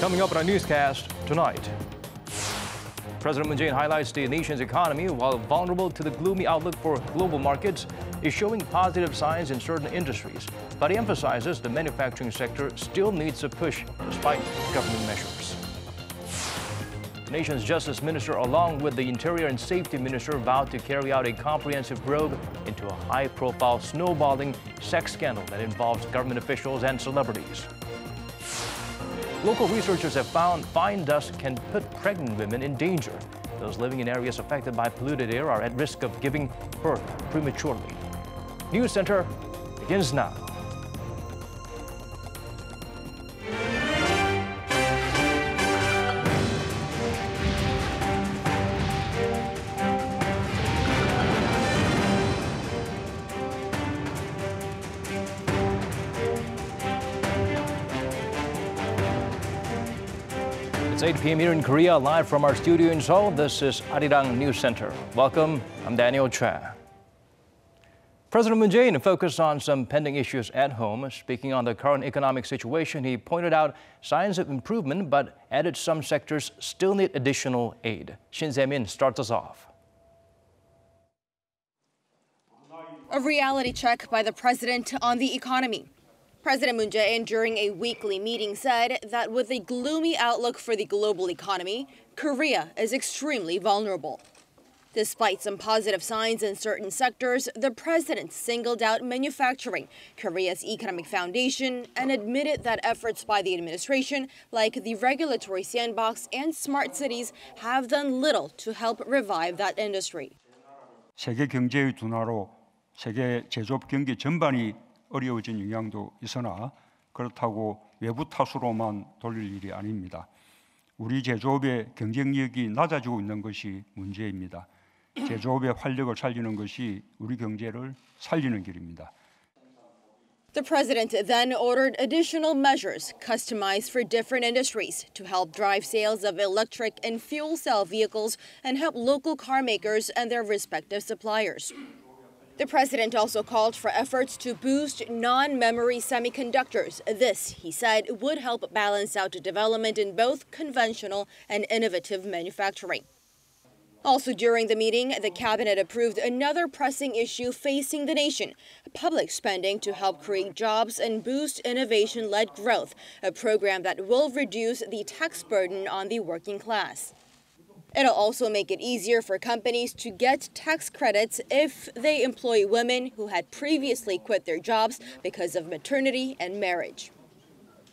Coming up on our newscast tonight. President Moon Jae-in highlights the nation's economy, while vulnerable to the gloomy outlook for global markets, is showing positive signs in certain industries. But he emphasizes the manufacturing sector still needs a push despite government measures. The nation's Justice Minister, along with the Interior and Safety Minister, vowed to carry out a comprehensive probe into a high-profile snowballing sex scandal that involves government officials and celebrities. Local researchers have found fine dust can put pregnant women in danger. Those living in areas affected by polluted air are at risk of giving birth prematurely. News Center begins now. It's 8 p.m. here in Korea, live from our studio in Seoul. This is Arirang News Center. Welcome, I'm Daniel Cha. President Moon Jae-in focused on some pending issues at home. Speaking on the current economic situation, he pointed out signs of improvement, but added some sectors still need additional aid. Shin Se-min starts us off. A reality check by the president on the economy. President Moon Jae-in during a weekly meeting said that with a gloomy outlook for the global economy, Korea is extremely vulnerable. Despite some positive signs in certain sectors, the president singled out manufacturing, Korea's economic foundation, and admitted that efforts by the administration, like the regulatory sandbox and smart cities, have done little to help revive that industry. 세계 경제의 둔화로 세계 제조업 경기 전반이 어려워진 영향도 있으나 그렇다고 외부 탓으로만 돌릴 일이 아닙니다. 우리 제조업의 경쟁력이 낮아지고 있는 것이 문제입니다. 제조업의 활력을 살리는 것이 우리 경제를 살리는 길입니다. The president then ordered additional measures customized for different industries to help drive sales of electric and fuel cell vehicles and help local car makers and their respective suppliers. The president also called for efforts to boost non-memory semiconductors. This, he said, would help balance out development in both conventional and innovative manufacturing. Also during the meeting, the cabinet approved another pressing issue facing the nation, public spending to help create jobs and boost innovation-led growth, a program that will reduce the tax burden on the working class. It'll also make it easier for companies to get tax credits if they employ women who had previously quit their jobs because of maternity and marriage.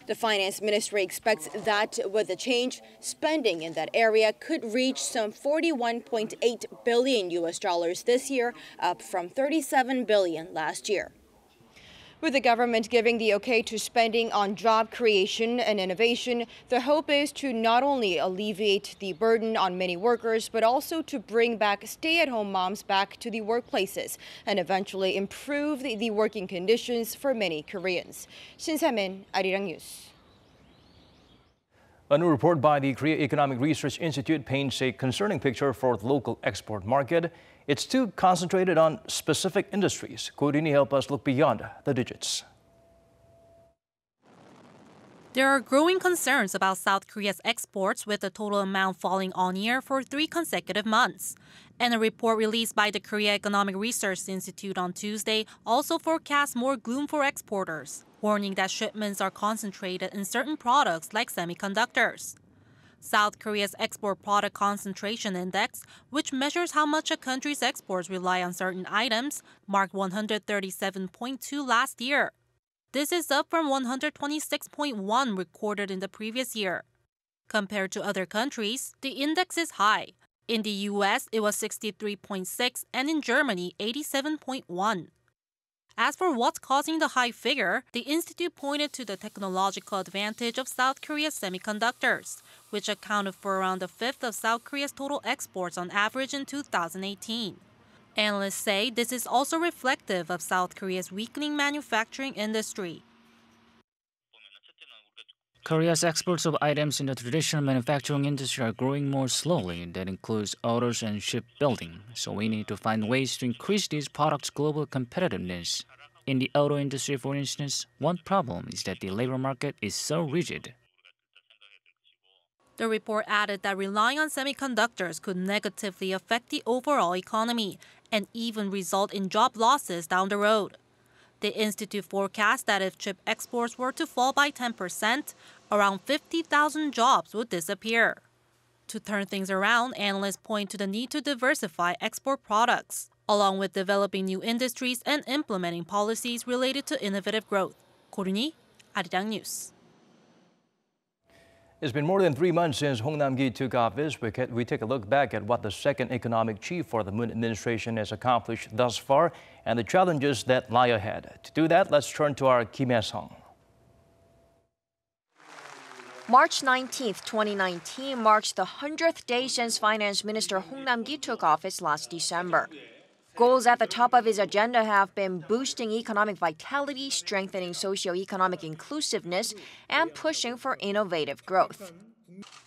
The finance ministry expects that with the change, spending in that area could reach some $41.8 billion this year, up from $37 billion last year. With the government giving the okay to spending on job creation and innovation, the hope is to not only alleviate the burden on many workers, but also to bring back stay-at-home moms back to the workplaces and eventually improve the working conditions for many Koreans. Shin Se-min, Arirang News. A new report by the Korea Economic Research Institute paints a concerning picture for the local export market. It's too concentrated on specific industries. Ko Rini help us look beyond the digits. There are growing concerns about South Korea's exports, with the total amount falling on-year for 3 consecutive months. And a report released by the Korea Economic Research Institute on Tuesday also forecasts more gloom for exporters, warning that shipments are concentrated in certain products like semiconductors. South Korea's Export Product Concentration Index, which measures how much a country's exports rely on certain items, marked 137.2 last year. This is up from 126.1 recorded in the previous year. Compared to other countries, the index is high. In the U.S., it was 63.6, and in Germany, 87.1. As for what's causing the high figure, the institute pointed to the technological advantage of South Korea's semiconductors, which accounted for around a fifth of South Korea's total exports on average in 2018. Analysts say this is also reflective of South Korea's weakening manufacturing industry. Korea's exports of items in the traditional manufacturing industry are growing more slowly. That includes autos and shipbuilding. So we need to find ways to increase these products' global competitiveness. In the auto industry, for instance, one problem is that the labor market is so rigid. The report added that relying on semiconductors could negatively affect the overall economy and even result in job losses down the road. The institute forecast that if chip exports were to fall by 10%, around 50,000 jobs would disappear. To turn things around, analysts point to the need to diversify export products, along with developing new industries and implementing policies related to innovative growth. 고르니, Arirang News. It's been more than 3 months since Hong Nam-gi took office. We take a look back at what the second economic chief for the Moon administration has accomplished thus far and the challenges that lie ahead. To do that, let's turn to our Kim Hye-sung. March 19, 2019 marks the 100th day since Finance Minister Hong Nam-gi took office last December. Goals at the top of his agenda have been boosting economic vitality, strengthening socio-economic inclusiveness, and pushing for innovative growth.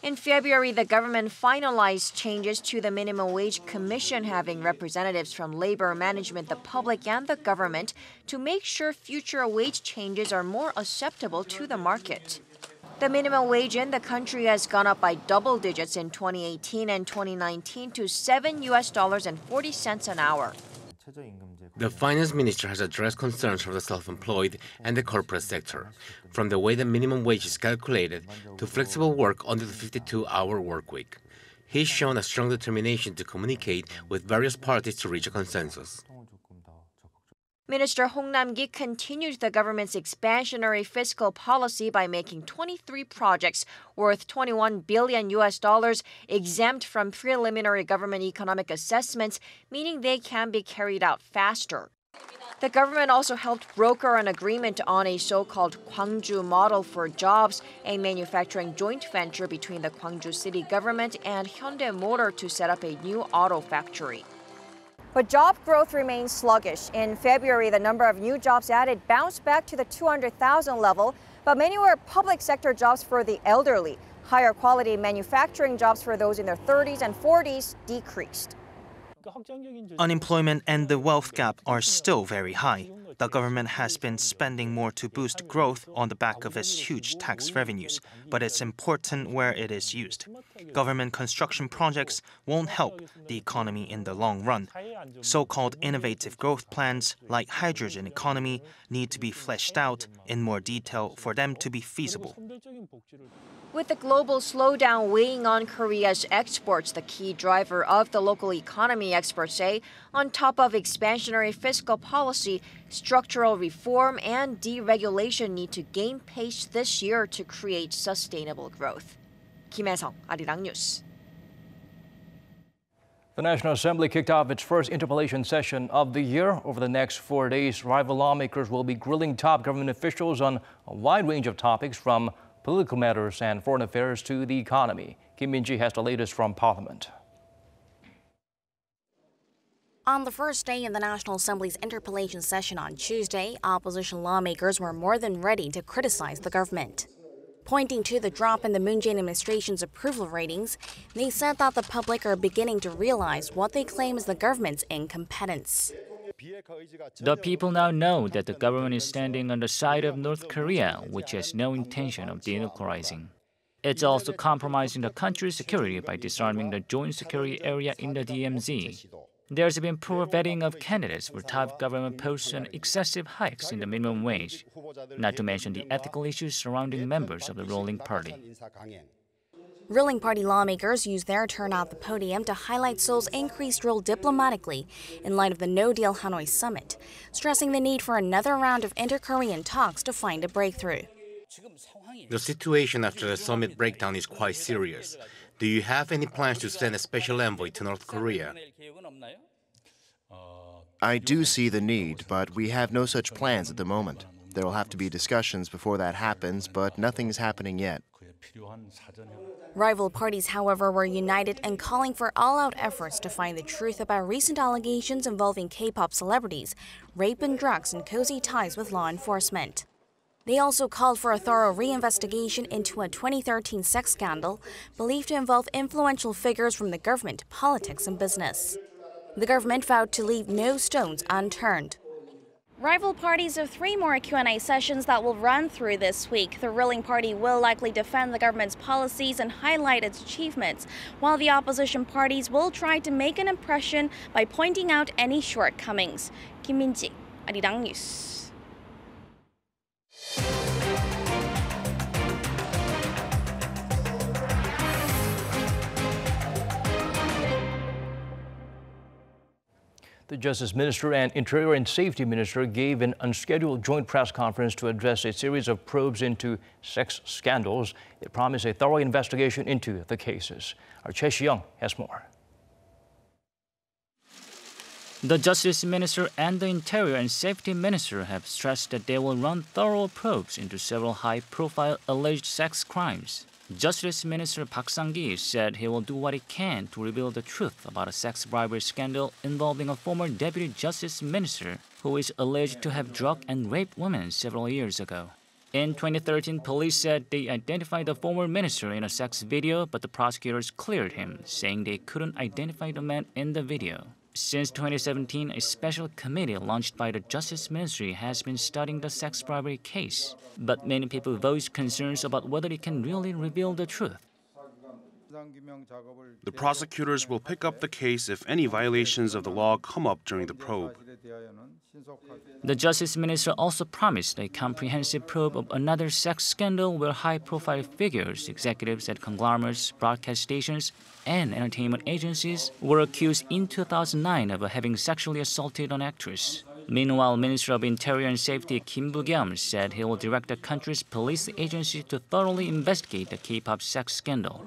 In February, the government finalized changes to the Minimum Wage Commission, having representatives from labor management, the public, and the government to make sure future wage changes are more acceptable to the market. The minimum wage in the country has gone up by double digits in 2018 and 2019 to $7.40 an hour. The finance minister has addressed concerns for the self-employed and the corporate sector, from the way the minimum wage is calculated to flexible work under the 52-hour workweek. He's shown a strong determination to communicate with various parties to reach a consensus. Minister Hong Nam-gi continued the government's expansionary fiscal policy by making 23 projects worth $21 billion exempt from preliminary government economic assessments, meaning they can be carried out faster. The government also helped broker an agreement on a so-called Gwangju model for jobs, a manufacturing joint venture between the Gwangju city government and Hyundai Motor to set up a new auto factory. But job growth remains sluggish. In February, the number of new jobs added bounced back to the 200,000 level, but many were public sector jobs for the elderly. Higher quality manufacturing jobs for those in their 30s and 40s decreased. Unemployment and the wealth gap are still very high. The government has been spending more to boost growth on the back of its huge tax revenues, but it's important where it is used. Government construction projects won't help the economy in the long run. So-called innovative growth plans, like hydrogen economy, need to be fleshed out in more detail for them to be feasible. With the global slowdown weighing on Korea's exports, the key driver of the local economy, experts say, on top of expansionary fiscal policy, structural reform and deregulation need to gain pace this year to create sustainable growth. Kim Hye-sung, Arirang News. The National Assembly kicked off its first interpellation session of the year. Over the next 4 days, rival lawmakers will be grilling top government officials on a wide range of topics, from political matters and foreign affairs to the economy. Kim Min-ji has the latest from Parliament. On the first day of the National Assembly's interpellation session on Tuesday, opposition lawmakers were more than ready to criticize the government. Pointing to the drop in the Moon Jae-in administration's approval ratings, they said that the public are beginning to realize what they claim is the government's incompetence. The people now know that the government is standing on the side of North Korea, which has no intention of denuclearizing. It's also compromising the country's security by disarming the joint security area in the DMZ. There's been poor vetting of candidates for top government posts and excessive hikes in the minimum wage, not to mention the ethical issues surrounding members of the ruling party. Ruling party lawmakers used their turn at the podium to highlight Seoul's increased role diplomatically in light of the no-deal Hanoi summit, stressing the need for another round of inter-Korean talks to find a breakthrough. The situation after the summit breakdown is quite serious. Do you have any plans to send a special envoy to North Korea? I do see the need, but we have no such plans at the moment. There will have to be discussions before that happens, but nothing is happening yet. Rival parties, however, were united in calling for all-out efforts to find the truth about recent allegations involving K-pop celebrities, rape and drugs, and cozy ties with law enforcement. They also called for a thorough reinvestigation into a 2013 sex scandal believed to involve influential figures from the government, politics, and business. The government vowed to leave no stones unturned. Rival parties have 3 more Q&A sessions that will run through this week. The ruling party will likely defend the government's policies and highlight its achievements, while the opposition parties will try to make an impression by pointing out any shortcomings. Kim Min-ji, Arirang News. The Justice Minister and Interior and Safety Minister gave an unscheduled joint press conference to address a series of probes into sex scandals. They promised a thorough investigation into the cases. Our Choi Si-young has more. The Justice Minister and the Interior and Safety Minister have stressed that they will run thorough probes into several high-profile alleged sex crimes. Justice Minister Park Sang-gi said he will do what he can to reveal the truth about a sex bribery scandal involving a former Deputy Justice Minister who is alleged to have drugged and raped women several years ago. In 2013, police said they identified the former minister in a sex video, but the prosecutors cleared him, saying they couldn't identify the man in the video. Since 2017, a special committee launched by the Justice Ministry has been studying the sex bribery case. But many people voiced concerns about whether it can really reveal the truth. The prosecutors will pick up the case if any violations of the law come up during the probe. The Justice Minister also promised a comprehensive probe of another sex scandal where high-profile figures, executives at conglomerates, broadcast stations, and entertainment agencies were accused in 2009 of having sexually assaulted an actress. Meanwhile, Minister of Interior and Safety Kim Boo-kyum said he will direct the country's police agency to thoroughly investigate the K-pop sex scandal.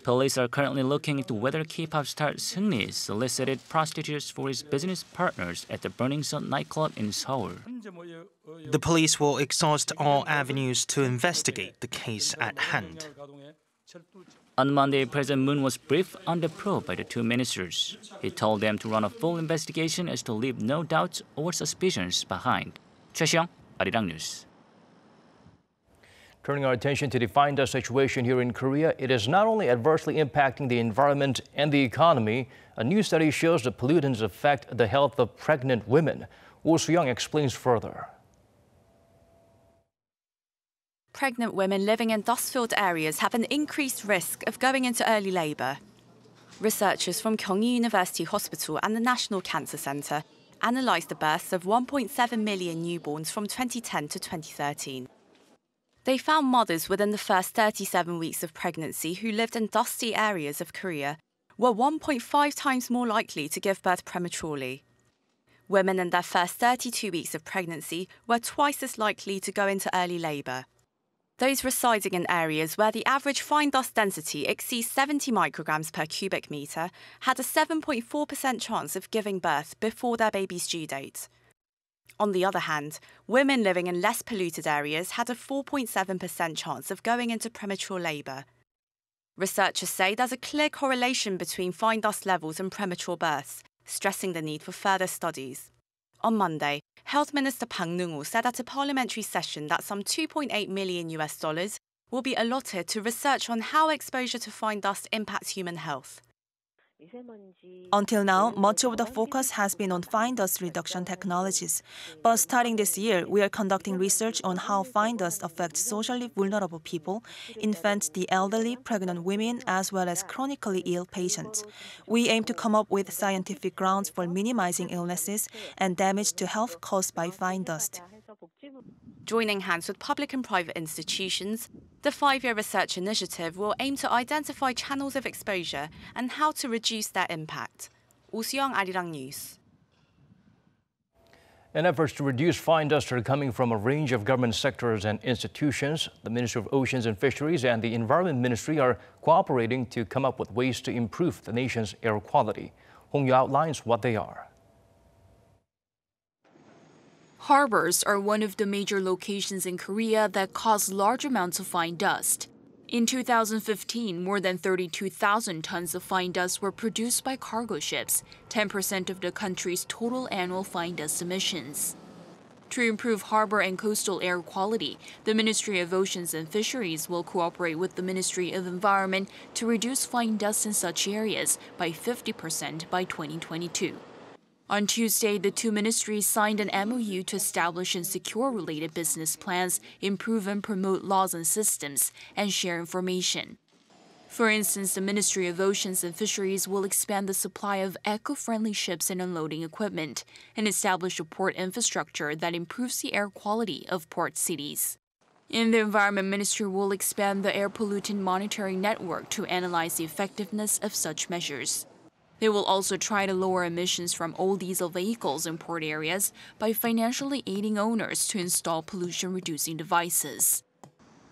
Police are currently looking into whether K-pop star Seungri solicited prostitutes for his business partners at the Burning Sun nightclub in Seoul. The police will exhaust all avenues to investigate the case at hand. On Monday, President Moon was briefed on the probe by the 2 ministers. He told them to run a full investigation as to leave no doubts or suspicions behind. Choi Si-young, Arirang News. Turning our attention to the fine dust situation here in Korea, it is not only adversely impacting the environment and the economy. A new study shows the pollutants affect the health of pregnant women. Oh Soo-young explains further. Pregnant women living in dust-filled areas have an increased risk of going into early labor. Researchers from Gyeonggi University Hospital and the National Cancer Center analyzed the births of 1.7 million newborns from 2010 to 2013. They found mothers within the first 37 weeks of pregnancy who lived in dusty areas of Korea were 1.5 times more likely to give birth prematurely. Women in their first 32 weeks of pregnancy were twice as likely to go into early labor. Those residing in areas where the average fine dust density exceeds 70 micrograms per cubic meter had a 7.4% chance of giving birth before their baby's due date. On the other hand, women living in less polluted areas had a 4.7% chance of going into premature labor. Researchers say there's a clear correlation between fine dust levels and premature births, stressing the need for further studies. On Monday, Health Minister Bang Neung-woo said at a parliamentary session that some $2.8 million will be allotted to research on how exposure to fine dust impacts human health. Until now, much of the focus has been on fine dust reduction technologies. But starting this year, we are conducting research on how fine dust affects socially vulnerable people, infants, the elderly, pregnant women, as well as chronically ill patients. We aim to come up with scientific grounds for minimizing illnesses and damage to health caused by fine dust. Joining hands with public and private institutions, the 5-year research initiative will aim to identify channels of exposure and how to reduce their impact. Oh Soo-young, Arirang News. And efforts to reduce fine dust are coming from a range of government sectors and institutions. The Ministry of Oceans and Fisheries and the Environment Ministry are cooperating to come up with ways to improve the nation's air quality. Hong Yoo outlines what they are. Harbors are one of the major locations in Korea that cause large amounts of fine dust. In 2015, more than 32,000 tons of fine dust were produced by cargo ships, 10% of the country's total annual fine dust emissions. To improve harbor and coastal air quality, the Ministry of Oceans and Fisheries will cooperate with the Ministry of Environment to reduce fine dust in such areas by 50% by 2022. On Tuesday, the two ministries signed an MOU to establish and secure related business plans, improve and promote laws and systems, and share information. For instance, the Ministry of Oceans and Fisheries will expand the supply of eco-friendly ships and unloading equipment and establish a port infrastructure that improves the air quality of port cities. And the Environment Ministry will expand the air pollutant monitoring network to analyze the effectiveness of such measures. They will also try to lower emissions from all diesel vehicles in port areas by financially aiding owners to install pollution-reducing devices.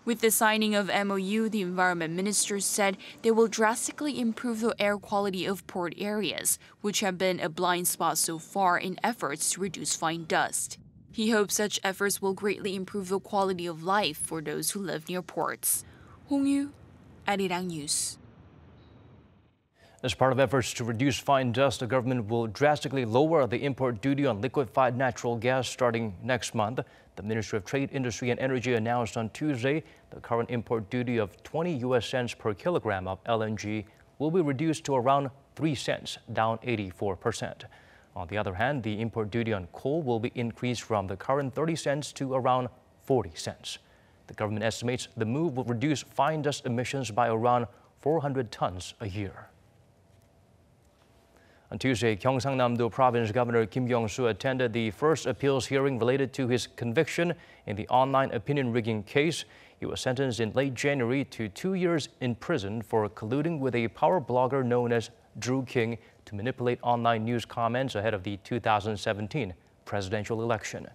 With the signing of MOU, the Environment Minister said they will drastically improve the air quality of port areas, which have been a blind spot so far in efforts to reduce fine dust. He hopes such efforts will greatly improve the quality of life for those who live near ports. Hong Yu, Arirang News. As part of efforts to reduce fine dust, the government will drastically lower the import duty on liquefied natural gas starting next month. The Ministry of Trade, Industry and Energy announced on Tuesday the current import duty of 20 US cents per kilogram of LNG will be reduced to around 3 cents, down 84%. On the other hand, the import duty on coal will be increased from the current 30 cents to around 40 cents. The government estimates the move will reduce fine dust emissions by around 400 tons a year. On Tuesday, Gyeongsangnam-do Province Governor Kim Kyung-soo attended the first appeals hearing related to his conviction in the online opinion rigging case. He was sentenced in late January to 2 years in prison for colluding with a power blogger known as Druking to manipulate online news comments ahead of the 2017 presidential election.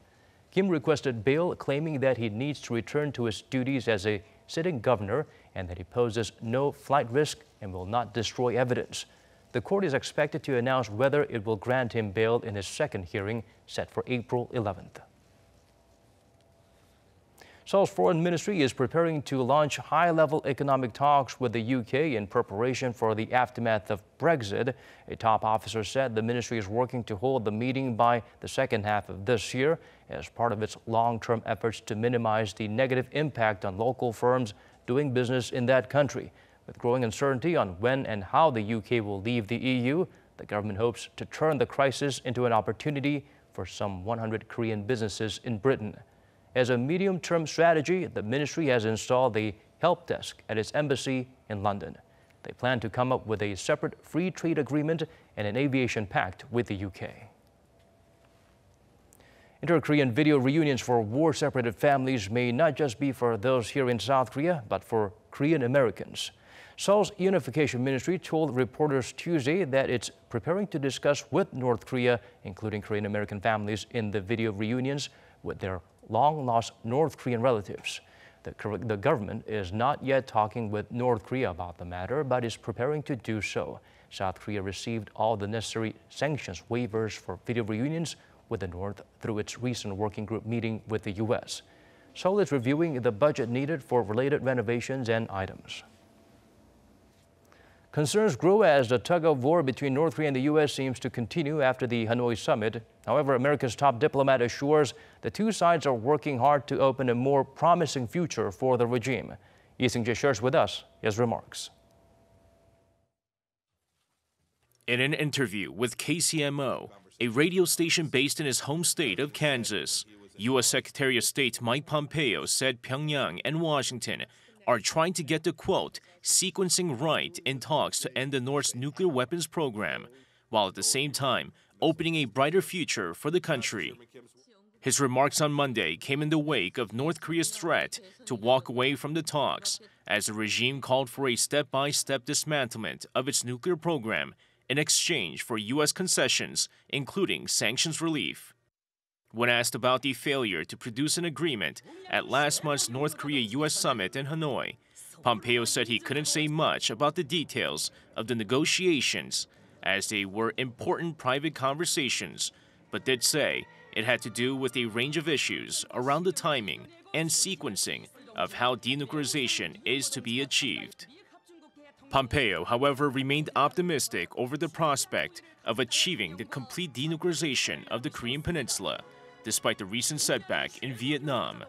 Kim requested bail, claiming that he needs to return to his duties as a sitting governor and that he poses no flight risk and will not destroy evidence. The court is expected to announce whether it will grant him bail in his second hearing set for April 11th. Seoul's foreign ministry is preparing to launch high-level economic talks with the UK in preparation for the aftermath of Brexit. A top officer said the ministry is working to hold the meeting by the second half of this year as part of its long-term efforts to minimize the negative impact on local firms doing business in that country. With growing uncertainty on when and how the UK will leave the EU, the government hopes to turn the crisis into an opportunity for some 100 Korean businesses in Britain. As a medium-term strategy, the ministry has installed a help desk at its embassy in London. They plan to come up with a separate free trade agreement and an aviation pact with the UK. Inter-Korean video reunions for war-separated families may not just be for those here in South Korea, but for Korean Americans. Seoul's Unification Ministry told reporters Tuesday that it's preparing to discuss with North Korea, including Korean American families in the video reunions with their long-lost North Korean relatives. The government is not yet talking with North Korea about the matter, but is preparing to do so. South Korea received all the necessary sanctions waivers for video reunions with the North through its recent working group meeting with the U.S. Seoul is reviewing the budget needed for related renovations and items. Concerns grow as the tug-of-war between North Korea and the U.S. seems to continue after the Hanoi summit. However, America's top diplomat assures the two sides are working hard to open a more promising future for the regime. Lee Seung-jae shares with us his remarks. In an interview with KCMO, a radio station based in his home state of Kansas, U.S. Secretary of State Mike Pompeo said Pyongyang and Washington are trying to get the, quote, sequencing right in talks to end the North's nuclear weapons program, while at the same time opening a brighter future for the country. His remarks on Monday came in the wake of North Korea's threat to walk away from the talks, as the regime called for a step-by-step dismantlement of its nuclear program in exchange for U.S. concessions, including sanctions relief. When asked about the failure to produce an agreement at last month's North Korea-U.S. summit in Hanoi, Pompeo said he couldn't say much about the details of the negotiations, as they were important private conversations, but did say it had to do with a range of issues around the timing and sequencing of how denuclearization is to be achieved. Pompeo, however, remained optimistic over the prospect of achieving the complete denuclearization of the Korean Peninsula, despite the recent setback in Vietnam.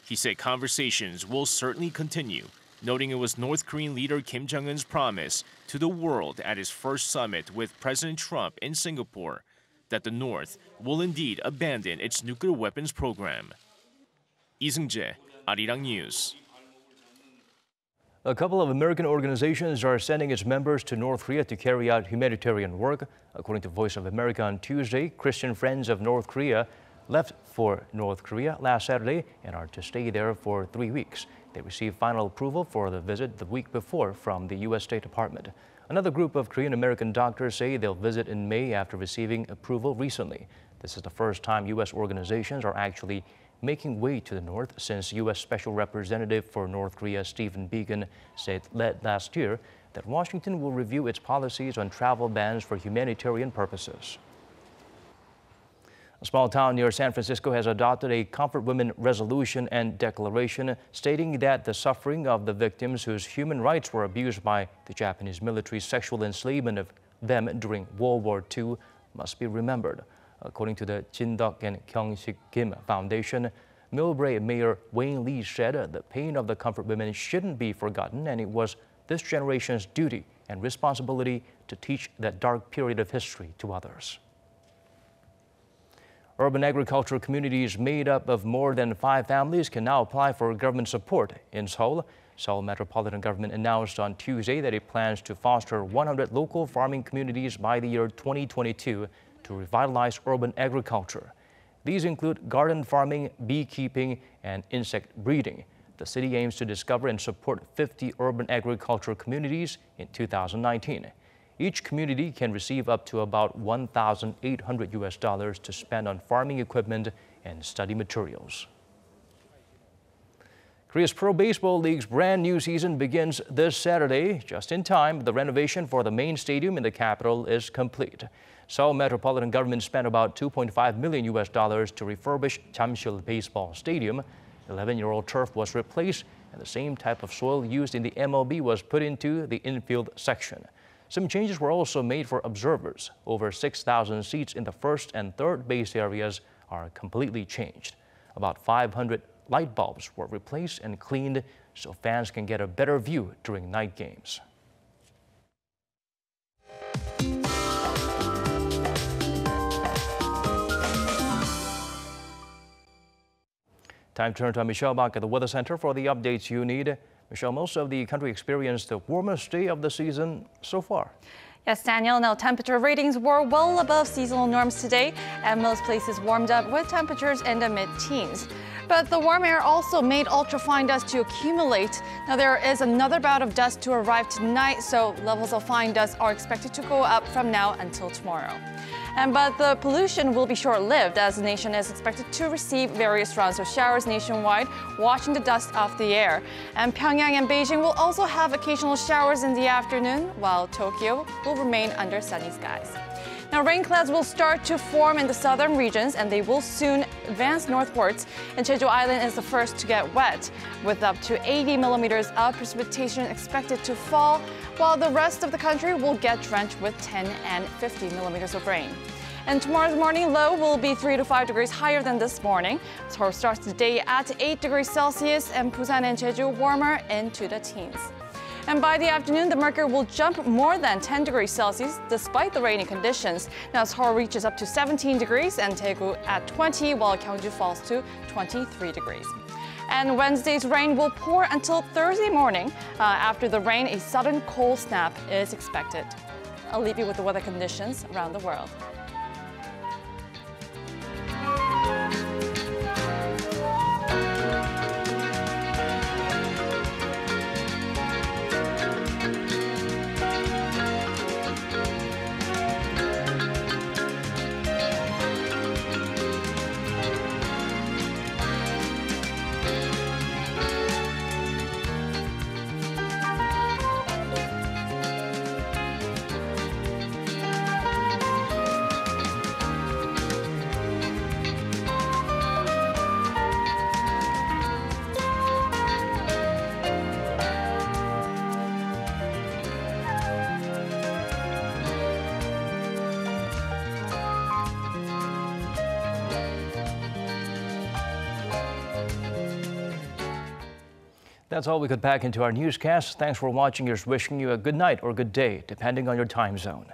He said conversations will certainly continue, noting it was North Korean leader Kim Jong-un's promise to the world at his first summit with President Trump in Singapore that the North will indeed abandon its nuclear weapons program. Lee Seung-jae, Arirang News. A couple of American organizations are sending its members to North Korea to carry out humanitarian work. According to Voice of America on Tuesday, Christian Friends of North Korea left for North Korea last Saturday and are to stay there for 3 weeks. They received final approval for the visit the week before from the U.S. State Department. Another group of Korean-American doctors say they'll visit in May after receiving approval recently. This is the first time U.S. organizations are actually making way to the north since U.S. Special Representative for North Korea Stephen Biegun said last year that Washington will review its policies on travel bans for humanitarian purposes. A small town near San Francisco has adopted a Comfort Women resolution and declaration stating that the suffering of the victims whose human rights were abused by the Japanese military's sexual enslavement of them during World War II must be remembered. According to the Jin-deok and Kyung-sik Kim Foundation, Millbrae Mayor Wayne Lee said the pain of the Comfort Women shouldn't be forgotten, and it was this generation's duty and responsibility to teach that dark period of history to others. Urban agricultural communities made up of more than 5 families can now apply for government support in Seoul. Seoul Metropolitan Government announced on Tuesday that it plans to foster 100 local farming communities by the year 2022 to revitalize urban agriculture. These include garden farming, beekeeping, and insect breeding. The city aims to discover and support 50 urban agricultural communities in 2019. Each community can receive up to about $1,800 to spend on farming equipment and study materials. Korea's Pro Baseball League's brand new season begins this Saturday. Just in time, the renovation for the main stadium in the capital is complete. Seoul Metropolitan Government spent about $2.5 million to refurbish Jamsil Baseball Stadium. 11-year-old turf was replaced, and the same type of soil used in the MLB was put into the infield section. Some changes were also made for observers. Over 6,000 seats in the first and third base areas are completely changed. About 500 light bulbs were replaced and cleaned so fans can get a better view during night games. Time to turn to Michelle back at the Weather Center for the updates you need. Michelle, most of the country experienced the warmest day of the season so far. Yes, Daniel. Now, temperature readings were well above seasonal norms today, and most places warmed up with temperatures in the mid-teens. But the warm air also made ultrafine dust to accumulate. Now, there is another bout of dust to arrive tonight, so levels of fine dust are expected to go up from now until tomorrow. But the pollution will be short-lived as the nation is expected to receive various rounds of showers nationwide, washing the dust off the air. And Pyongyang and Beijing will also have occasional showers in the afternoon, while Tokyo will remain under sunny skies. Now, rain clouds will start to form in the southern regions, and they will soon advance northwards. And Jeju Island is the first to get wet, with up to 80 millimeters of precipitation expected to fall, while the rest of the country will get drenched with 10 and 50 millimeters of rain. And tomorrow's morning low will be 3 to 5 degrees higher than this morning. Seoul starts the day at 8 degrees Celsius, and Busan and Jeju warmer into the teens. And by the afternoon, the mercury will jump more than 10 degrees Celsius despite the rainy conditions. Now, Seoul reaches up to 17 degrees and Daegu at 20, while Gyeongju falls to 23 degrees. And Wednesday's rain will pour until Thursday morning. After the rain, a sudden cold snap is expected. I'll leave you with the weather conditions around the world. That's all we could pack into our newscast. Thanks for watching. Here's wishing you a good night or good day, depending on your time zone.